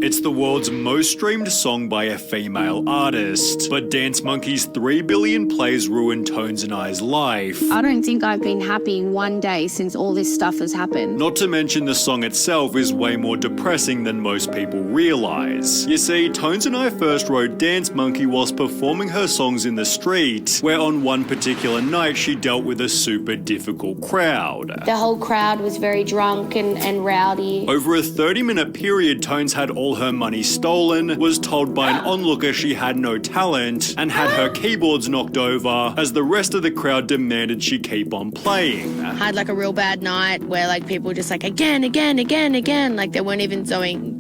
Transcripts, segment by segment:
It's the world's most streamed song by a female artist, but Dance Monkey's 3 billion plays ruined Tones and I's life. I don't think I've been happy one day since all this stuff has happened. Not to mention the song itself is way more depressing than most people realise. You see, Tones and I first wrote Dance Monkey whilst performing her songs in the street, where on one particular night she dealt with a super difficult crowd. The whole crowd was very drunk and rowdy. Over a 30-minute period, Tones had all her money stolen, was told by an onlooker she had no talent, and had her keyboards knocked over as the rest of the crowd demanded she keep on playing. I had like a real bad night where like people were just like again, like they weren't even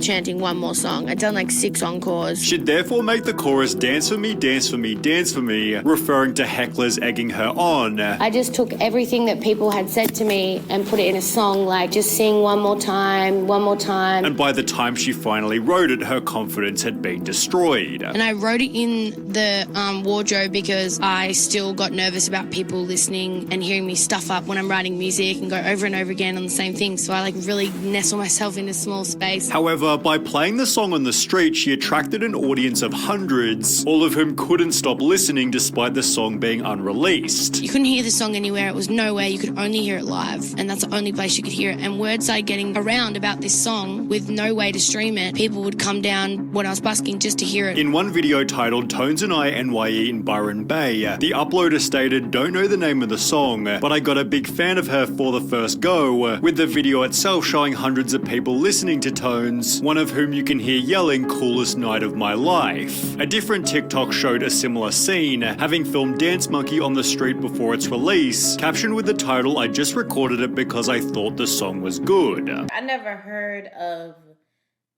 chanting one more song. I'd done like 6 encores. She'd therefore make the chorus dance for me, dance for me, dance for me, referring to hecklers egging her on. I just took everything that people had said to me and put it in a song, like just sing one more time. And by the time she finally wrote it, her confidence had been destroyed. And I wrote it in the wardrobe because I still got nervous about people listening and hearing me stuff up when I'm writing music and go over and over again on the same thing. So I like really nestle myself in a small space. However, by playing the song on the street, she attracted an audience of hundreds, all of whom couldn't stop listening despite the song being unreleased. You couldn't hear the song anywhere. It was nowhere. You could only hear it live. And that's the only place you could hear it. And word started getting around about this song with no way to stream it. People would come down when I was busking just to hear it. In one video titled Tones and I NYE in Byron Bay, the uploader stated, "Don't know the name of the song, but I got a big fan of her for the first go," with the video itself showing hundreds of people listening to Tones, one of whom you can hear yelling, "Coolest night of my life." A different TikTok showed a similar scene, having filmed Dance Monkey on the street before its release, captioned with the title, "I just recorded it because I thought the song was good." I never heard of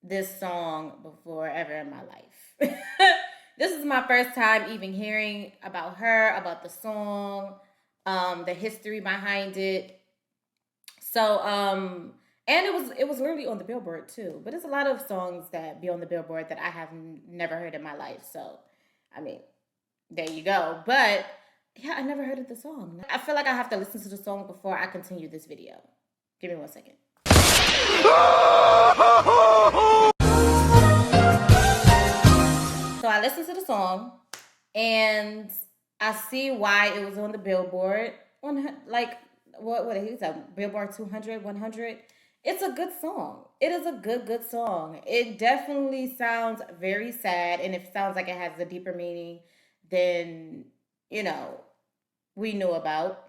this song before ever in my life. This is my first time even hearing about her, about the song, the history behind it. So, and it was literally on the Billboard too. But there's a lot of songs that be on the Billboard that I have never heard in my life. So, I mean, there you go. But yeah, I never heard of the song. I feel like I have to listen to the song before I continue this video. Give me 1 second. So I listened to the song and I see why it was on the Billboard on like what is that, Billboard 200, 100. It's a good song. It is a good song. It definitely sounds very sad, and it sounds like it has a deeper meaning than, you know, we knew about.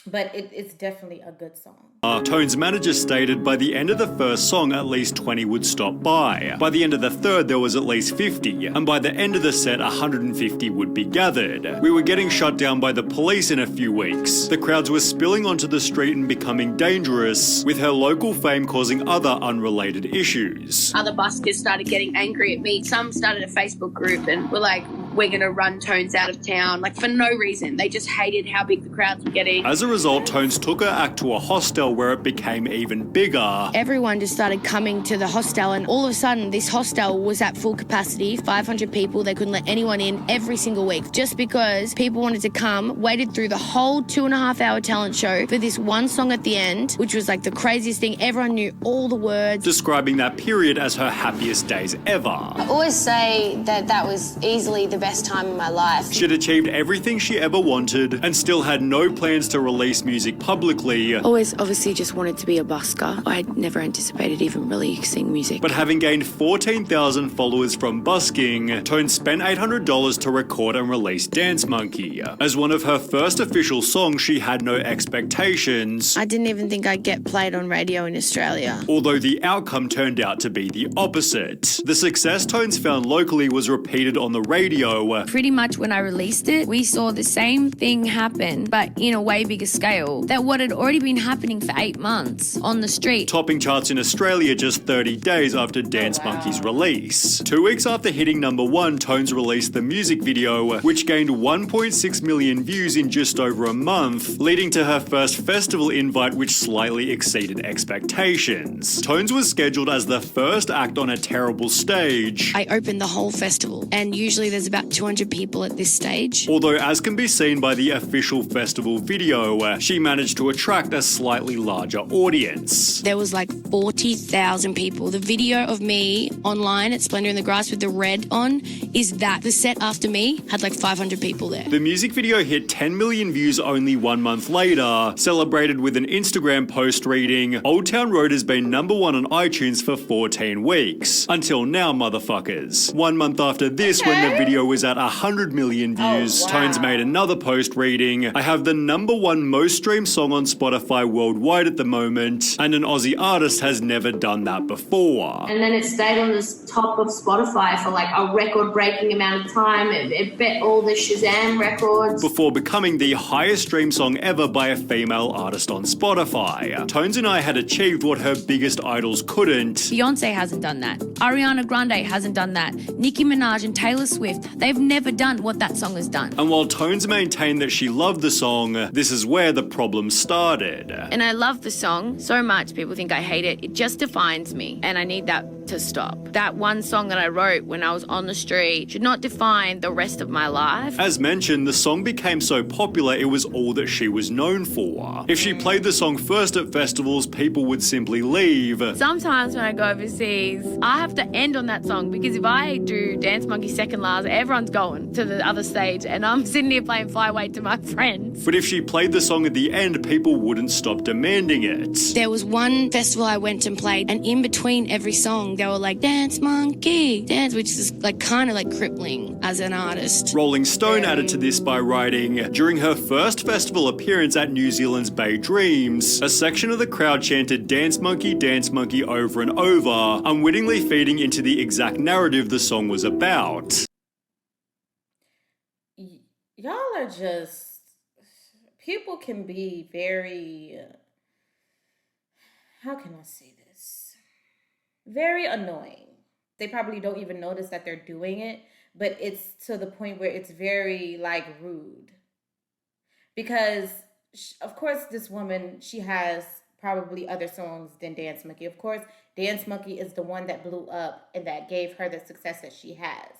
But it's definitely a good song. Tones' manager stated by the end of the first song, at least 20 would stop by. By the end of the third, there was at least 50. And by the end of the set, 150 would be gathered. We were getting shut down by the police in a few weeks. The crowds were spilling onto the street and becoming dangerous, with her local fame causing other unrelated issues. Other buskers started getting angry at me. Some started a Facebook group and were like, "We're going to run Tones out of town," like for no reason. They just hated how big the crowds were getting. As a result, Tones took her act to a hostel where it became even bigger. Everyone just started coming to the hostel, and all of a sudden this hostel was at full capacity, 500 people. They couldn't let anyone in every single week just because people wanted to come, waited through the whole 2.5-hour talent show for this one song at the end, which was like the craziest thing. Everyone knew all the words. Describing that period as her happiest days ever. I always say that was easily the best time in my life. She'd achieved everything she ever wanted and still had no plans to release music publicly. Always obviously just wanted to be a busker. I never anticipated even releasing music. But having gained 14,000 followers from busking, Tones spent $800 to record and release Dance Monkey. As one of her first official songs, she had no expectations. I didn't even think I'd get played on radio in Australia. Although the outcome turned out to be the opposite. The success Tones found locally was repeated on the radio. Pretty much when I released it, we saw the same thing happen, but in a way bigger scale, that what had already been happening for 8 months on the street. Topping charts in Australia just 30 days after Dance Monkey's release. 2 weeks after hitting #1, Tones released the music video, which gained 1.6 million views in just over a month, leading to her first festival invite, which slightly exceeded expectations. Tones was scheduled as the first act on a terrible stage. I opened the whole festival, and usually there's about about 200 people at this stage. Although, as can be seen by the official festival video, she managed to attract a slightly larger audience. There was like 40,000 people. The video of me online at Splendor in the Grass with the red on is that. The set after me had like 500 people there. The music video hit 10 million views only 1 month later, celebrated with an Instagram post reading, "Old Town Road has been #1 on iTunes for 14 weeks. Until now, motherfuckers." 1 month after this, when the video was at 100 million views, wow. Tones made another post reading, "I have the #1 most streamed song on Spotify worldwide at the moment, and an Aussie artist has never done that before." And then it stayed on the top of Spotify for like a record-breaking amount of time. It bet all the Shazam records. Before becoming the highest streamed song ever by a female artist on Spotify. Tones and I had achieved what her biggest idols couldn't. Beyonce hasn't done that. Ariana Grande hasn't done that. Nicki Minaj and Taylor Swift, they've never done what that song has done. And while Tones maintained that she loved the song, this is where the problem started. And I love the song so much, people think I hate it. It just defines me, and I need that to stop. That one song that I wrote when I was on the street should not define the rest of my life. As mentioned, the song became so popular it was all that she was known for. If she played the song first at festivals, people would simply leave. Sometimes when I go overseas, I have to end on that song because if I do Dance Monkey second last, everyone's going to the other stage and I'm sitting here playing Flyway to my friends. But if she played the song at the end, people wouldn't stop demanding it. There was one festival I went and played, and in between every song, they were like, "Dance Monkey, dance," which is like kind of like crippling as an artist. Rolling Stone added to this by writing, "During her first festival appearance at New Zealand's Bay Dreams, a section of the crowd chanted Dance Monkey over and over, unwittingly feeding into the exact narrative the song was about." Y'all are just, people can be very, how can I say this? Very annoying. They probably don't even notice that they're doing it, but it's to the point where it's very like rude. Because of course this woman, she has probably other songs than Dance Monkey. Of course, Dance Monkey is the one that blew up and that gave her the success that she has.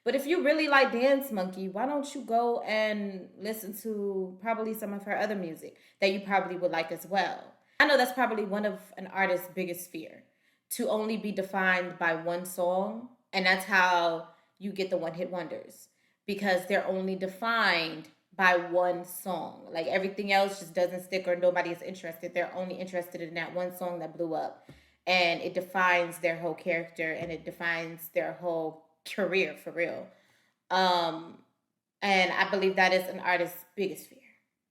But if you really like Dance Monkey, why don't you go and listen to probably some of her other music that you probably would like as well? I know that's probably one of an artist's biggest fear, to only be defined by one song, and that's how you get the one-hit wonders, because they're only defined by one song. Like everything else just doesn't stick or nobody is interested. They're only interested in that one song that blew up, and it defines their whole character and it defines their whole career for real. And I believe that is an artist's biggest fear.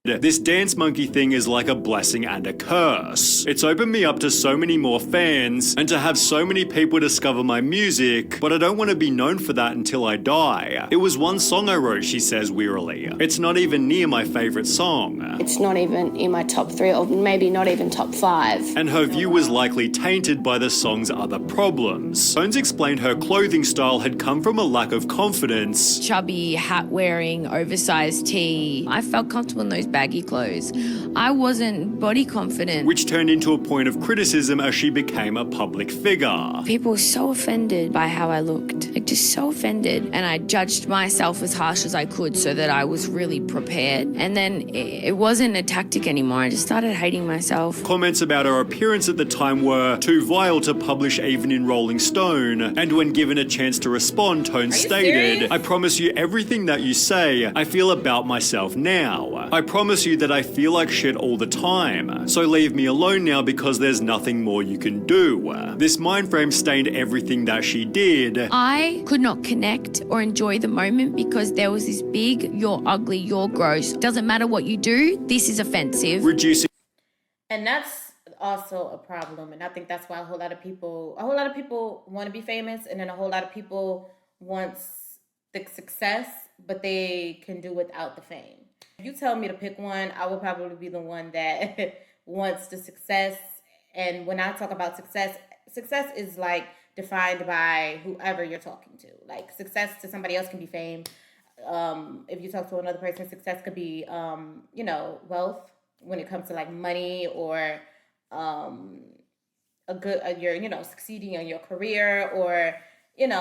This Dance Monkey thing is like a blessing and a curse. It's opened me up to so many more fans and to have so many people discover my music, but I don't want to be known for that until I die. It was one song I wrote, she says wearily. It's not even near my favorite song. It's not even in my top 3 or maybe not even top 5. And her view was likely tainted by the song's other problems. Tones explained her clothing style had come from a lack of confidence. Chubby, hat wearing, oversized tee. I felt comfortable in those baggy clothes. I wasn't body confident. Which turned into a point of criticism as she became a public figure. People were so offended by how I looked, like just so offended. And I judged myself as harsh as I could so that I was really prepared. And then it wasn't a tactic anymore. I just started hating myself. Comments about her appearance at the time were too vile to publish even in Rolling Stone. And when given a chance to respond, Tones stated, serious? "I promise you everything that you say, I feel about myself now. I promise you that I feel like shit all the time. So leave me alone now because there's nothing more you can do." This mind frame stained everything that she did. I could not connect or enjoy the moment because there was this big, "You're ugly, you're gross. Doesn't matter what you do, this is offensive." Reducing And that's also a problem. And I think that's why a whole lot of people want to be famous, and then a whole lot of people want the success, but they can do without the fame. If you tell me to pick one, I will probably be the one that wants the success. And when I talk about success is like defined by whoever you're talking to. Like success to somebody else can be fame. If you talk to another person, success could be, wealth when it comes to like money or you're succeeding in your career or,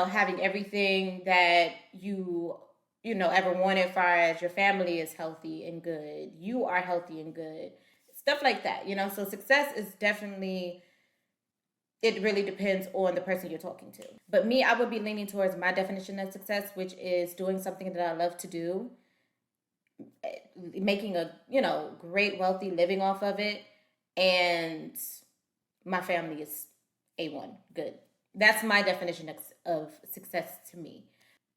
having everything that you ever wanted, as far as your family is healthy and good, you are healthy and good, stuff like that, So success is definitely, it really depends on the person you're talking to. But me, I would be leaning towards my definition of success, which is doing something that I love to do, making a, great, wealthy living off of it, and my family is A1, good. That's my definition of success to me.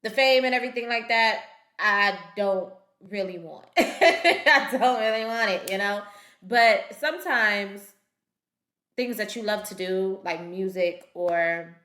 The fame and everything like that, I don't really want. I don't really want it, But sometimes things that you love to do, like music or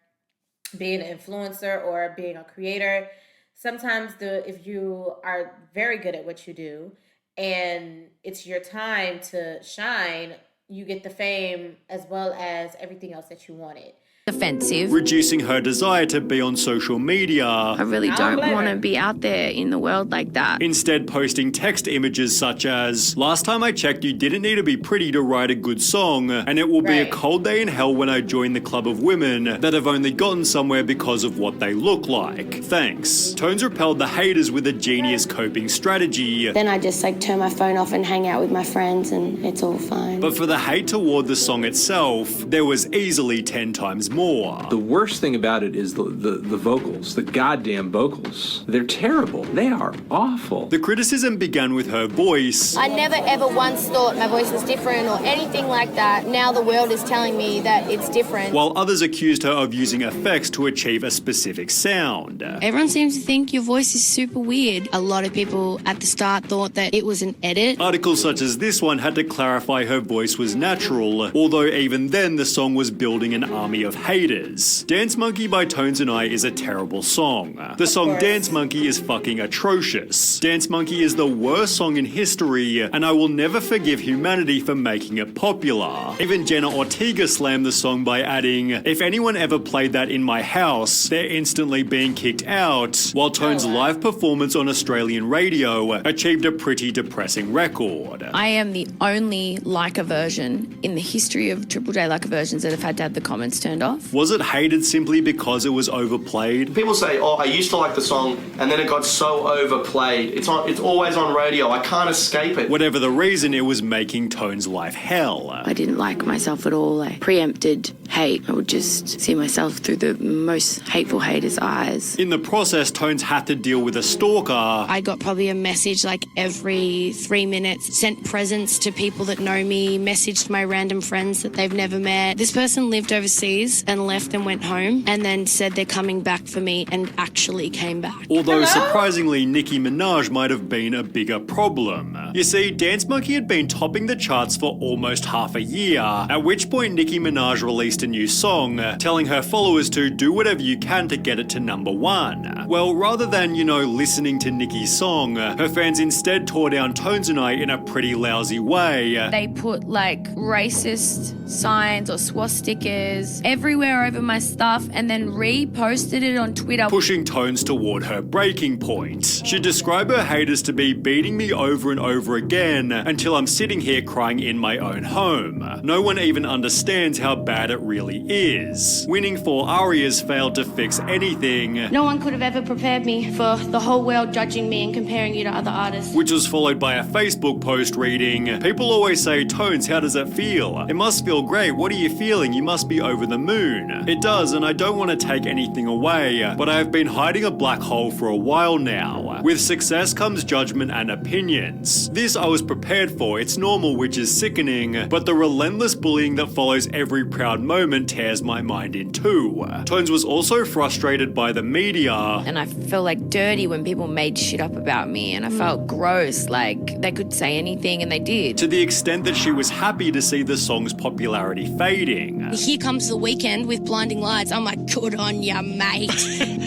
being an influencer or being a creator, sometimes if you are very good at what you do and it's your time to shine, you get the fame as well as everything else that you wanted. Offensive. Reducing her desire to be on social media. I really don't want to be out there in the world like that. Instead, posting text images such as, last time I checked, you didn't need to be pretty to write a good song, and it will be a cold day in hell when I join the club of women that have only gotten somewhere because of what they look like. Thanks. Tones repelled the haters with a genius coping strategy. Then I just turn my phone off and hang out with my friends and it's all fine. But for the hate toward the song itself, there was easily 10 times more. The worst thing about it is the vocals, the goddamn vocals. They're terrible. They are awful. The criticism began with her voice. I never ever once thought my voice was different or anything like that. Now the world is telling me that it's different. While others accused her of using effects to achieve a specific sound. Everyone seems to think your voice is super weird. A lot of people at the start thought that it was an edit. Articles such as this one had to clarify her voice was natural, although even then the song was building an army of haters. Dance Monkey by Tones and I is a terrible song. The song Dance Monkey is fucking atrocious. Dance Monkey is the worst song in history, and I will never forgive humanity for making it popular. Even Jenna Ortega slammed the song by adding, if anyone ever played that in my house, they're instantly being kicked out, while Tones' live performance on Australian radio achieved a pretty depressing record. I am the only Leica version in the history of Triple J Leica versions that have had to have the comments turned off. Was it hated simply because it was overplayed? People say, oh, I used to like the song, and then it got so overplayed. It's always on radio. I can't escape it. Whatever the reason, it was making Tones' life hell. I didn't like myself at all. I preempted hate. I would just see myself through the most hateful haters' eyes. In the process, Tones had to deal with a stalker. I got probably a message every 3 minutes, sent presents to people that know me, messaged my random friends that they've never met. This person lived overseas and left and went home and then said they're coming back for me and actually came back. Although surprisingly, Nicki Minaj might have been a bigger problem. You see, Dance Monkey had been topping the charts for almost half a year, at which point Nicki Minaj released a new song, telling her followers to do whatever you can to get it to #1. Well, rather than, listening to Nicki's song, her fans instead tore down Tones and I in a pretty lousy way. They put racist signs or swastikas everywhere over my stuff and then reposted it on Twitter, pushing Tones toward her breaking point. She described her haters to be beating me over and over again until I'm sitting here crying in my own home. No one even understands how bad it really is. Winning 4 arias failed to fix anything. No one could have ever prepared me for the whole world judging me and comparing you to other artists. Which was followed by a Facebook post reading, people always say, Tones, how does it feel? It must feel great. What are you feeling? You must be over the moon. It does, and I don't want to take anything away, but I have been hiding a black hole for a while now. With success comes judgment and opinions. This I was prepared for. It's normal, which is sickening, but the relentless bullying that follows every proud moment tears my mind in two. Tones was also frustrated by the media. And I felt dirty when people made shit up about me, and I felt gross, they could say anything and they did. To the extent that she was happy to see the song's popularity fading. Here comes the weekend with Blinding Lights. I'm good on ya, mate.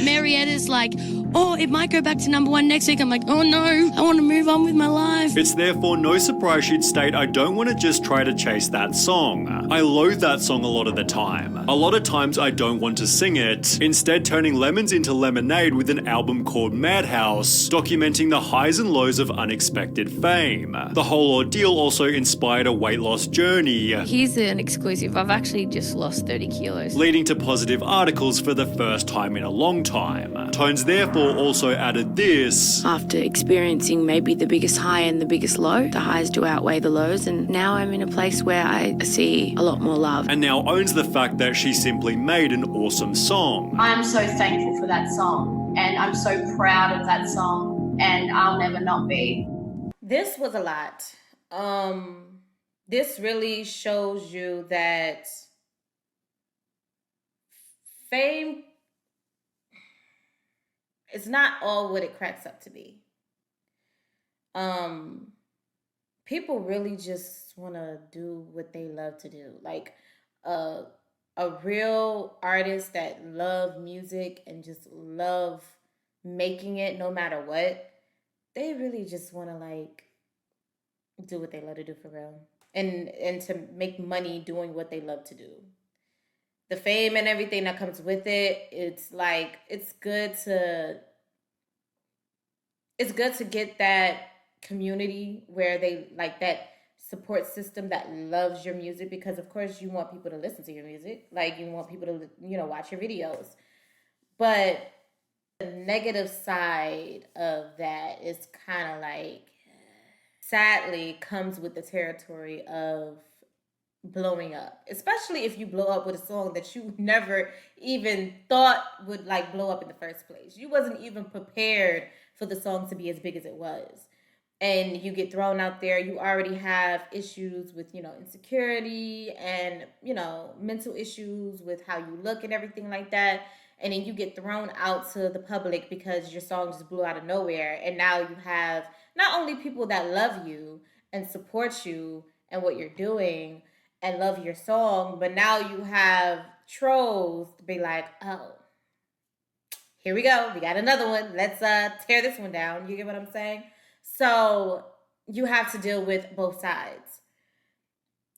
Marietta's oh, it might go back to #1 next week. I'm oh no, I want to move on with my life. It's therefore no surprise she'd state, I don't want to just try to chase that song. I loathe that song a lot of the time. A lot of times I don't want to sing it, instead turning lemons into lemonade with an album called Madhouse, documenting the highs and lows of unexpected fame. The whole ordeal also inspired a weight loss journey, Here's an exclusive. I've actually just lost 30 kilos. leading to positive articles for the first time in a long time. Tones therefore also added this. After experiencing maybe the biggest high and the biggest low, the highs do outweigh the lows, and now I'm in a place where I see a lot more love. And now owns the fact that she simply made an awesome song. I'm so thankful for that song, and I'm so proud of that song, and I'll never not be. This was a lot. This really shows you that fame is not all what it cracks up to be. People really just want to do what they love to do. Like a real artist that love music and just love making it no matter what, they really just want to like do what they love to do for real. And to make money doing what they love to do. The fame and everything that comes with it, it's like it's good to get that community where they like that support system that loves your music, because of course you want people to listen to your music, like you want people to, you know, watch your videos. But the negative side of that is kind of like, sadly, comes with the territory of blowing up, especially if you blow up with a song that you never even thought would like blow up in the first place. You wasn't even prepared for the song to be as big as it was. And you get thrown out there, you already have issues with, you know, insecurity and, you know, mental issues with how you look and everything like that. And then you get thrown out to the public because your song just blew out of nowhere. And now you have not only people that love you and support you and what you're doing and love your song, but now you have trolls to be like, oh, here we go. We got another one. Let's tear this one down. You get what I'm saying? So you have to deal with both sides.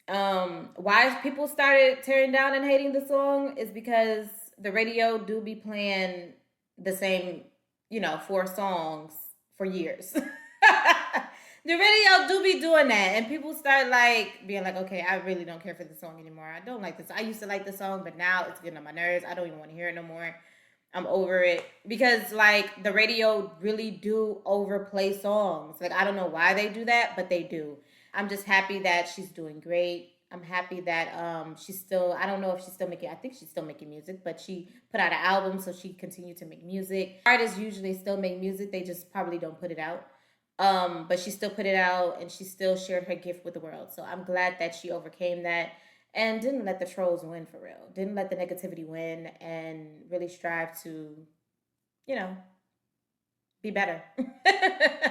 Why people started tearing down and hating the song is because the radio do be playing the same, you know, 4 songs for years. The radio do be doing that, and people start like being like, okay, I really don't care for the song anymore. I don't like this. I used to like the song, but now it's getting on my nerves. I don't even want to hear it no more. I'm over it, because like the radio really do overplay songs. Like, I don't know why they do that, but they do. I'm just happy that she's doing great. I'm happy that she's still, I don't know if she's still making, I think she's still making music, but she put out an album, so she continued to make music. Artists usually still make music, they just probably don't put it out. But she still put it out, and she still shared her gift with the world. So I'm glad that she overcame that and didn't let the trolls win for real. Didn't let the negativity win, and really strive to, you know, be better.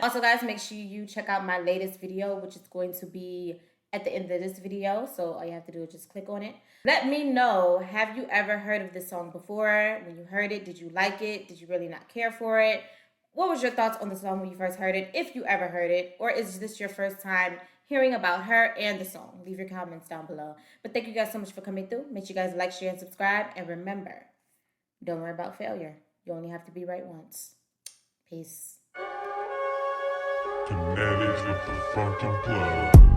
Also, guys, make sure you check out my latest video, which is going to be at the end of this video. So all you have to do is just click on it. Let me know, have you ever heard of this song before? When you heard it, did you like it? Did you really not care for it? What was your thoughts on the song when you first heard it, if you ever heard it? Or is this your first time hearing about her and the song? Leave your comments down below. But thank you guys so much for coming through. Make sure you guys like, share, and subscribe. And remember, don't worry about failure. You only have to be right once. Peace. Kinetics with the fucking plug.